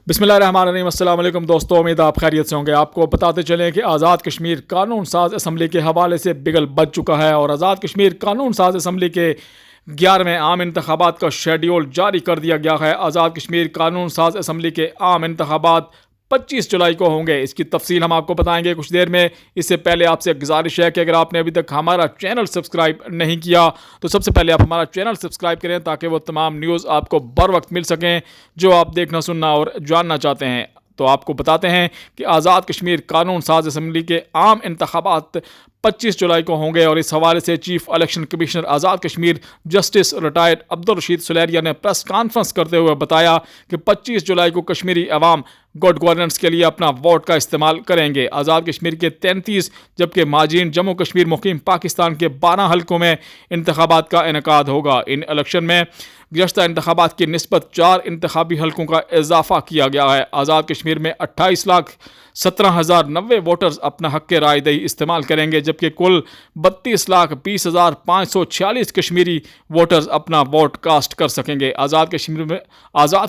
बिस्मिल्लाहिर्रहमानिर्रहीम। अस्सलाम वालेकुम दोस्तों, उम्मीद आप खैरियत से होंगे। आपको बताते चलें कि आज़ाद कश्मीर कानून साज असम्बली के हवाले से बिगल बज चुका है और आज़ाद कश्मीर कानून साज असम्बली के 11वें आम इंतखाबात का शेड्यूल जारी कर दिया गया है। आज़ाद कश्मीर कानून साज असम्बली के आम इंतखाबात 25 जुलाई को होंगे। इसकी तफसील हम आपको बताएंगे कुछ देर में। इससे पहले आपसे गुजारिश है कि अगर आपने अभी तक हमारा चैनल सब्सक्राइब नहीं किया तो सबसे पहले आप हमारा चैनल सब्सक्राइब करें ताकि वो तमाम न्यूज़ आपको बर वक्त मिल सकें जो आप देखना, सुनना और जानना चाहते हैं। तो आपको बताते हैं कि आज़ाद कश्मीर कानून साज असम्बली के आम इंतखाबात 25 जुलाई को होंगे और इस हवाले से chief election commissioner Azad Kashmir justice retired Abdul Rashid सुलेरिया ने प्रेस कॉन्फ्रेंस करते हुए बताया कि 25 जुलाई को कश्मीरी अवाम गुड गवर्नेंस के लिए अपना वोट का इस्तेमाल करेंगे। आज़ाद कश्मीर के 33 जबकि माजीन जम्मू कश्मीर मुकीम पाकिस्तान के 12 हल्कों में इंतखाबात का इनेकाद होगा। इन इलेक्शन में गुज़श्ता इंतखाबात की निस्बत 4 इंतखाबी हल्कों का इजाफा किया गया है। आज़ाद कश्मीर में 28,17,090 वोटर्स अपना हक़ राय दही इस्तेमाल करेंगे जबकि कुल 32,20,546 कश्मीरी वोटर्स अपना वोट कास्ट कर सकेंगे। आज़ाद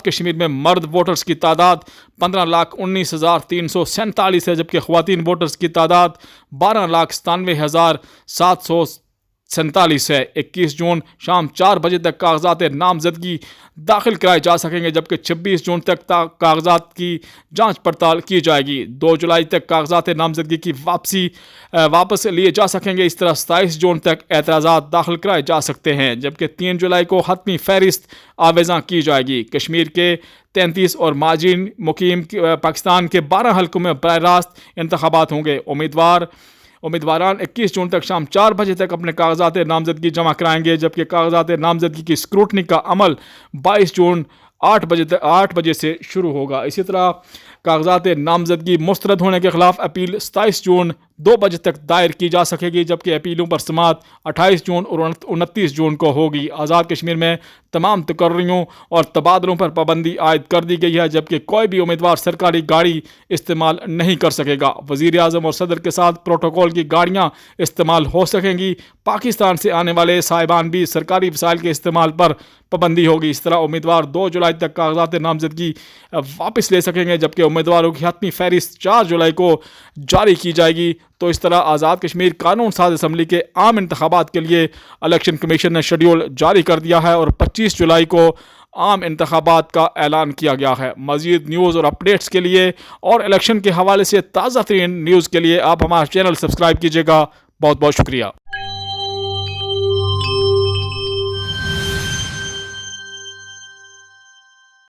कश्मीर में मर्द वोटर्स की तादाद 15,19,347 है जबकि ख़वातीन वोटर्स की तादाद 12,97,747 है। 21 जून शाम 4 बजे तक कागजात नामजदगी दाखिल कराए जा सकेंगे जबकि 26 जून तक कागजात की जांच पड़ताल की जाएगी। 2 जुलाई तक कागजात नामजदगी की वापस लिए जा सकेंगे। इस तरह 27 जून तक एतराज़ात दाखिल कराए जा सकते हैं जबकि 3 जुलाई को हतमी फहरिस्त आवेज़ा की जाएगी। कश्मीर के 33 और माजीन मुकीम पाकिस्तान के 12 हल्कों में बराह रास्त इंतखाबात होंगे। उम्मीदवारान 21 जून तक शाम 4 बजे तक अपने कागजात नामजदगी जमा कराएंगे जबकि कागजात नामजदगी की स्क्रूटनी का अमल 22 जून 8 बजे से शुरू होगा। इसी तरह कागजात नामजदगी मुस्तरद होने के ख़िलाफ़ अपील 27 जून 2 बजे तक दायर की जा सकेगी जबकि अपीलों पर समाअत 28 जून और 29 जून को होगी। आज़ाद कश्मीर में तमाम तकर्रियों और तबादलों पर पाबंदी आयद कर दी गई है जबकि कोई भी उम्मीदवार सरकारी गाड़ी इस्तेमाल नहीं कर सकेगा। वज़ीर आज़म और सदर के साथ प्रोटोकॉल की गाड़ियाँ इस्तेमाल हो सकेंगी। पाकिस्तान से आने वाले साहिबान भी सरकारी वसाइल के इस्तेमाल पर पाबंदी होगी। इस तरह उम्मीदवार 2 जुलाई तक कागजात नामजदगी वापस ले सकेंगे जबकि उम्मीदवारों की हतमी फहरिस्त 4 जुलाई को जारी की जाएगी। तो इस तरह आज़ाद कश्मीर कानून साज असम्बली के आम इंतखाबात के लिए इलेक्शन कमीशन ने शेड्यूल जारी कर दिया है और 25 जुलाई को आम इंतखाबात का ऐलान किया गया है। मज़ीद न्यूज़ और अपडेट्स के लिए और इलेक्शन के हवाले से ताज़ा तरीन न्यूज़ के लिए आप हमारा चैनल सब्सक्राइब कीजिएगा। बहुत बहुत शुक्रिया।